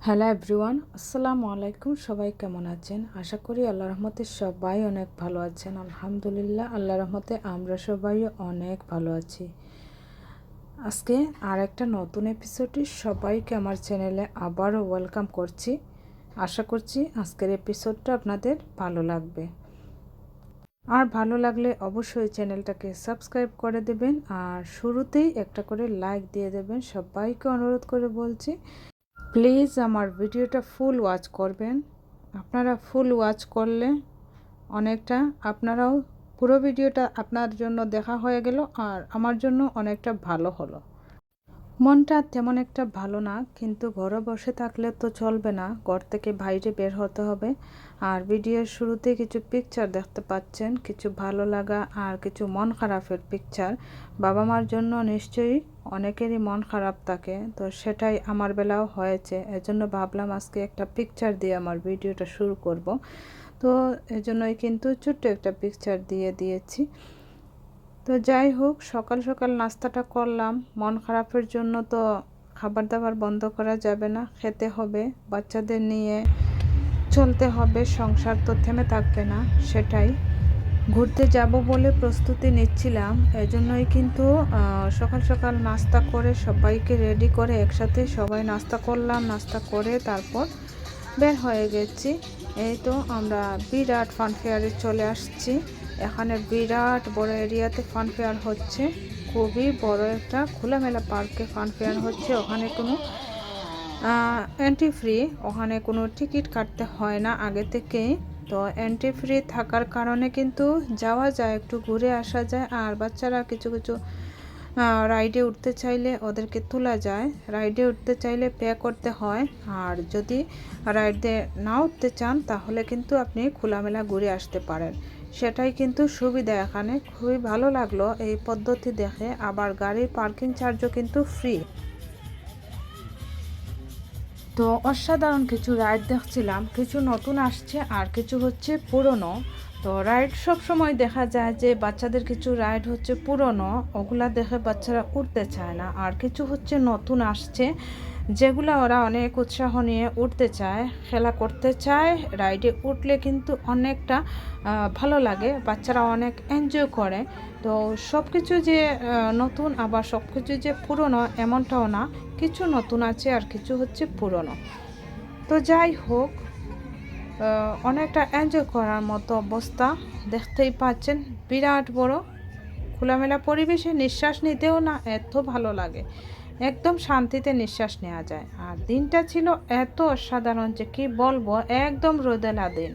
Hello everyone, আসসালামু আলাইকুম। সবাই কেমন আছেন? আশা করি আল্লাহর রহমতে সবাই অনেক ভালো আছেন। আলহামদুলিল্লাহ, আল্লাহর রহমতে আমরা সবাই অনেক ভালো আছি। আজকে আর একটা নতুন এপিসোডে সবাইকে আমার চ্যানেলে আবারও ওয়েলকাম করছি। আশা করছি আজকের এপিসোডটা আপনাদের ভালো লাগবে। আর ভালো লাগলে অবশ্যই চ্যানেলটাকে সাবস্ক্রাইব করে দেবেন আর শুরুতেই একটা করে লাইক দিয়ে দেবেন। সবাইকে অনুরোধ করে বলছি, প্লিজ আমার ভিডিওটা ফুল ওয়াচ করবেন। আপনারা ফুল ওয়াচ করলে অনেকটা আপনারাও পুরো ভিডিওটা আপনার জন্য দেখা হয়ে গেল আর আমার জন্য অনেকটা ভালো হলো। মনটা তেমন একটা ভালো না, কিন্তু ঘরে বসে থাকলে তো চলবে না, ঘর থেকে বাইরে বের হতে হবে। আর ভিডিওর শুরুতে কিছু পিকচার দেখতে পাচ্ছেন, কিছু ভালো লাগা আর কিছু মন খারাপের পিকচার। বাবা মার জন্য নিশ্চয়ই অনেকেরই মন খারাপ থাকে, তো সেটাই আমার বেলাও হয়েছে। এজন্য ভাবলাম আজকে একটা পিকচার দিয়ে আমার ভিডিওটা শুরু করব। তো এজন্যই কিন্তু ছোট্ট একটা পিকচার দিয়েছি। তো যাই হোক, সকাল সকাল নাস্তাটা করলাম। মন খারাপের জন্য তো খাবার দাবার বন্ধ করা যাবে না, খেতে হবে, বাচ্চাদের নিয়ে চলতে হবে, সংসার তো থেমে থাকবে না। সেটাই ঘুরতে যাব বলে প্রস্তুতি নিচ্ছিলাম। এজন্যই কিন্তু সকাল সকাল নাস্তা করে সবাইকে রেডি করে একসাথে সবাই নাস্তা করলাম। নাস্তা করে তারপর বের হয়ে গেছি। এই তো আমরা বিরাট ফানফেয়ারে চলে আসছি। এখানে বিরাট বড় এরিয়াতে ফানফেয়ার হচ্ছে, খুবই বড় একটা খোলামেলা পার্কে ফানফেয়ার হচ্ছে। ওখানে কোনো এন্ট্রি ফ্রি, ওখানে কোনো টিকিট কাটতে হয় না আগে থেকেই। তো এন্ট্রি ফ্রি থাকার কারণে কিন্তু যাওয়া যায়, একটু ঘুরে আসা যায়। আর বাচ্চারা কিছু কিছু রাইডে উঠতে চাইলে ওদেরকে তোলা যায়, রাইডে উঠতে চাইলে পে করতে হয়। আর যদি রাইডে না উঠতে চান তাহলে কিন্তু আপনি খোলামেলা ঘুরে আসতে পারেন। সেটাই কিন্তু সুবিধা এখানে। খুবই ভালো লাগলো এই পদ্ধতি দেখে। আবার গাড়ির পার্কিং চার্জও কিন্তু ফ্রি। তো অসাধারণ কিছু রাইড দেখছিলাম, কিছু নতুন আসছে আর কিছু হচ্ছে পুরনো। তো রাইড সব সময় দেখা যায় যে বাচ্চাদের কিছু রাইড হচ্ছে পুরনো, ওগুলা দেখে বাচ্চারা উঠতে চায় না। আর কিছু হচ্ছে নতুন আসছে যেগুলো ওরা অনেক উৎসাহ নিয়ে উঠতে চায়, খেলা করতে চায়। রাইডে উঠলে কিন্তু অনেকটা ভালো লাগে, বাচ্চারা অনেক এনজয় করে। তো সব কিছু যে নতুন আবার সব কিছু যে পুরনো এমনটাও না, কিছু নতুন আছে আর কিছু হচ্ছে পুরনো। তো যাই হোক, অনেকটা এনজয় করার মতো অবস্থা। দেখতেই পাচ্ছেন বিরাট বড় খোলামেলা পরিবেশে নিঃশ্বাস নিতেও না এত ভালো লাগে, একদম শান্তিতে নিঃশ্বাস নেওয়া যায়। আর দিনটা ছিল এত অসাধারণ যে কি বলবো, একদম রোদেলা দিন।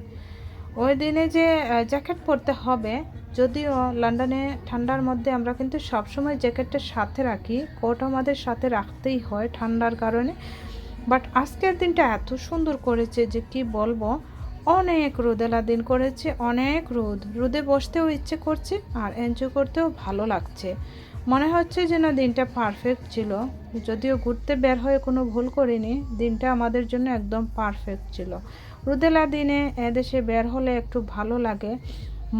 ওই দিনে যে জ্যাকেট পরতে হবে, যদিও লন্ডনে ঠান্ডার মধ্যে আমরা কিন্তু সবসময় জ্যাকেটটা সাথে রাখি, কোট আমাদের সাথে রাখতেই হয় ঠান্ডার কারণে। বাট আজকের দিনটা এত সুন্দর করেছে যে কি বলবো, অনেক রোদেলা দিন করেছে, অনেক রোদে বসতেও ইচ্ছে করছে আর এনজয় করতেও ভালো লাগছে। মনে হচ্ছে যেন দিনটা পারফেক্ট ছিল। যদিও ঘুরতে বের হয়ে কোনো ভুল করিনি, দিনটা আমাদের জন্য একদম পারফেক্ট ছিল। রোদেলা দিনে এদেশে বের হলে একটু ভালো লাগে,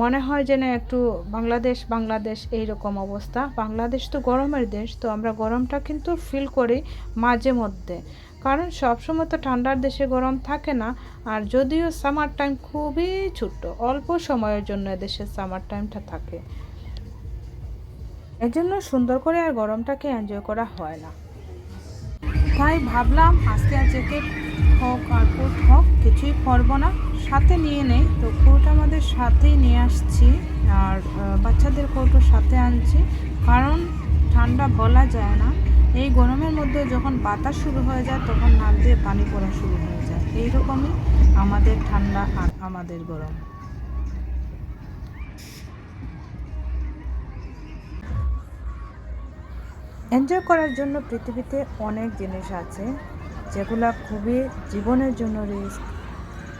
মনে হয় যেন একটু বাংলাদেশ বাংলাদেশ এইরকম অবস্থা। বাংলাদেশ তো গরমের দেশ, তো আমরা গরমটা কিন্তু ফিল করি মাঝে মধ্যে, কারণ সবসময় তো ঠান্ডার দেশে গরম থাকে না। আর যদিও সামার টাইম খুবই ছোট্ট, অল্প সময়ের জন্য এদেশে সামার টাইমটা থাকে, এজন্য সুন্দর করে আর গরমটাকে এনজয় করা হয় না। তাই ভাবলাম আজকে আর জ্যাকেট হোক আর কোট হোক কিছুই পরবো না, সাথে নিয়ে নেই। তো কোট আমাদের সাথেই নিয়ে আসছি আর বাচ্চাদের কোটও সাথে আনছি, কারণ ঠান্ডা বলা যায় না। এই গরমের মধ্যে যখন বাতাস শুরু হয়ে যায় তখন নাক দিয়ে পানি পড়া শুরু হয়ে যায়। এইরকমই আমাদের ঠান্ডা আর আমাদের গরম। এনজয় করার জন্য পৃথিবীতে অনেক জিনিস আছে যেগুলা খুবই জীবনের জন্য রিস্ক,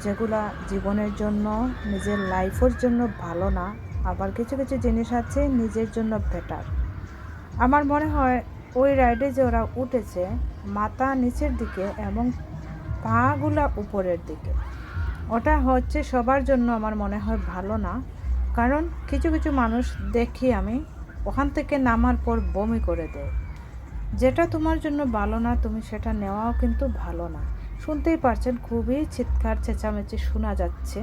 যেগুলা জীবনের জন্য নিজের লাইফের জন্য ভালো না। আবার কিছু কিছু জিনিস আছে নিজের জন্য বেটার। আমার মনে হয় ওই রাইডে যে ওরা উঠেছে, মাথা নিচের দিকে এবং পাগুলা উপরের দিকে, ওটা হচ্ছে সবার জন্য আমার মনে হয় ভালো না। কারণ কিছু কিছু মানুষ দেখি আমি, ওখান থেকে নামার পর বমি করে দেয়। যেটা তোমার জন্য ভালো না তুমি সেটা নেওয়াও কিন্তু ভালো না। শুনতেই পারছেন খুবই চিৎকার চেঁচামেচি শোনা যাচ্ছে।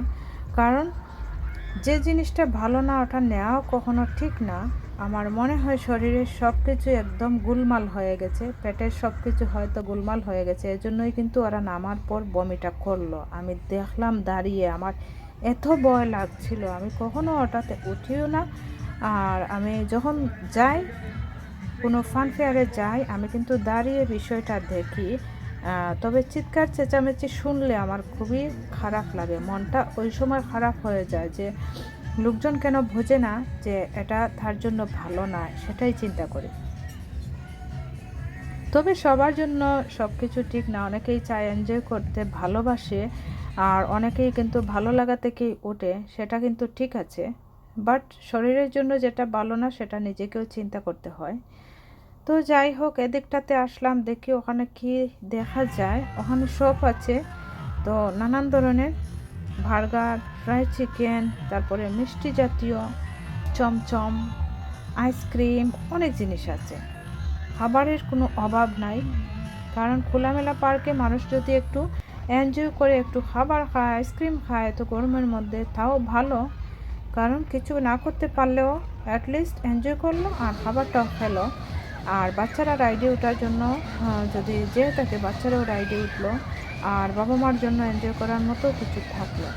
কারণ যে জিনিসটা ভালো না ওটা নেওয়াও কখনো ঠিক না। আমার মনে হয় শরীরের সব কিছু একদম গোলমাল হয়ে গেছে, পেটের সব কিছু হয়তো গোলমাল হয়ে গেছে, এজন্যই কিন্তু ওরা নামার পর বমিটা করলো। আমি দেখলাম দাঁড়িয়ে, আমার এত ভয় লাগছিল, আমি কখনো ওটাতে উঠিও না। আর আমি যখন যাই, কোনো ফানফেয়ারে যাই, আমি কিন্তু দাঁড়িয়ে বিষয়টা দেখি। তবে চিৎকার চেঁচামেচি শুনলে আমার খুবই খারাপ লাগে, মনটা ওই সময় খারাপ হয়ে যায় যে লোকজন কেন বোঝে না যে এটা তার জন্য ভালো না, সেটাই চিন্তা করি। তবে সবার জন্য সব কিছু ঠিক না, অনেকেই চায় এনজয় করতে, ভালোবাসে, আর অনেকেই কিন্তু ভালো লাগা থেকেই ওঠে, সেটা কিন্তু ঠিক আছে। বাট শরীরের জন্য যেটা ভালো না সেটা নিজেকেও চিন্তা করতে হয়। তো যাই হোক, এদিকটাতে আসলাম, দেখি ওখানে কি দেখা যায়। ওখানে শপ আছে, তো নানান ধরনের বার্গার, ফ্রাই চিকেন, তারপরে মিষ্টি জাতীয়, চমচম, আইসক্রিম, অনেক জিনিস আছে। খাবারের কোনো অভাব নাই, কারণ খোলামেলা পার্কে মানুষ যদি একটু এনজয় করে, একটু খাবার খায়, আইসক্রিম খায়, তো গরমের মধ্যে তাও ভালো। কারণ কিছু না করতে পারলেও অ্যাটলিস্ট এনজয় করলো আর খাবারটাও খেলো। আর বাচ্চারা রাইডে ওঠার জন্য যদি যেয়ে থাকে, বাচ্চারাও রাইডে উঠলো, আর বাবা মার জন্য এনজয় করার মতো কিছু থাকলো।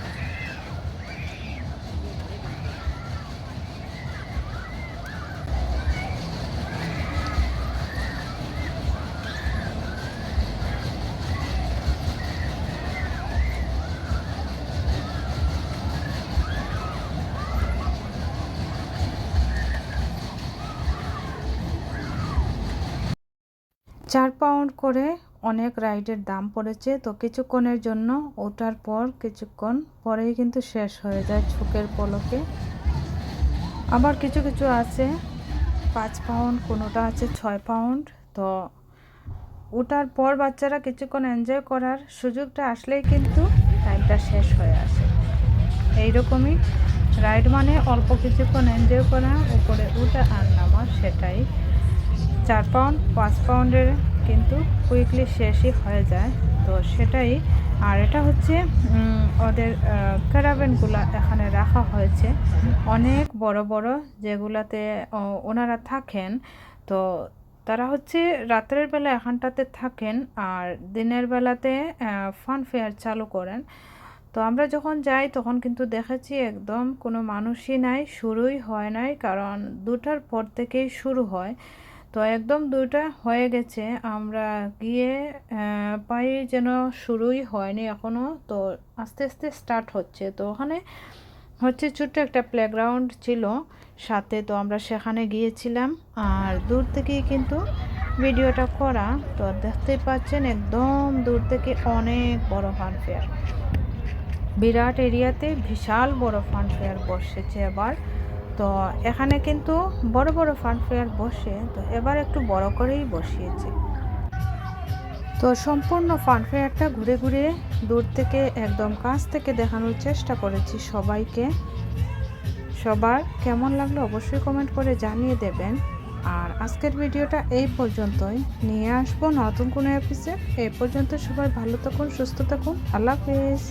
4 পাউন্ড করে অনেক রাইডের দাম পড়েছে। তো কিছুক্ষণের জন্য ওঠার পর কিছুক্ষণ পরেই কিন্তু শেষ হয়ে যায় চোখের পলকে। আবার কিছু কিছু আছে 5 পাউন্ড, কোনোটা আছে 6 পাউন্ড। তো ওঠার পর বাচ্চারা কিছুক্ষণ এনজয় করার সুযোগটা আসলেই কিন্তু টাইমটা শেষ হয়ে আসে। এইরকমই রাইড মানে অল্প কিছুক্ষণ এনজয় করা, উপরে উঠা আর নামা, সেটাই। 4 পাউন্ড 5 পাউন্ডের কিন্তু কুইকলি শেষই হয়ে যায়, তো সেটাই। আর এটা হচ্ছে ওদের ক্যারাভেনগুলো এখানে রাখা হয়েছে, অনেক বড় বড়, যেগুলাতে ওনারা থাকেন। তো তারা হচ্ছে রাতের বেলা এখানটাতে থাকেন, আর দিনের বেলাতে ফান ফেয়ার চালু করেন। তো আমরা যখন যাই তখন কিন্তু দেখেছি একদম কোনো মানুষই নাই, শুরুই হয় নাই, কারণ 2টার পর থেকেই শুরু হয়। তো একদম 2টা হয়ে গেছে, আমরা গিয়ে পাই যেন শুরুই হয়নি এখনও। তো আস্তে আস্তে স্টার্ট হচ্ছে। তো ওখানে হচ্ছে ছোট্ট একটা প্লেগ্রাউন্ড ছিল সাথে, তো আমরা সেখানে গিয়েছিলাম। আর দূর থেকেই কিন্তু ভিডিওটা করা, তো দেখতেই পাচ্ছেন একদম দূর থেকে অনেক বড় ফানফেয়ার, বিরাট এরিয়াতে বিশাল বড় ফানফেয়ার বসেছে এবার। তো এখানে কিন্তু বড় বড় ফানফেয়ার বসে, তো এবার একটু বড় করেই বসিয়েছে। তো সম্পূর্ণ ফানফেয়ারটা ঘুরে ঘুরে দূর থেকে একদম কাছ থেকে দেখানোর চেষ্টা করেছি সবাইকে। সবার কেমন লাগলো অবশ্যই কমেন্ট করে জানিয়ে দেবেন। আর আজকের ভিডিওটা এই পর্যন্তই, নিয়ে আসবো নতুন কোনো এপিসোড। এই পর্যন্ত সবাই ভালো থাকুন, সুস্থ থাকুন, আল্লাহ হাফেজ।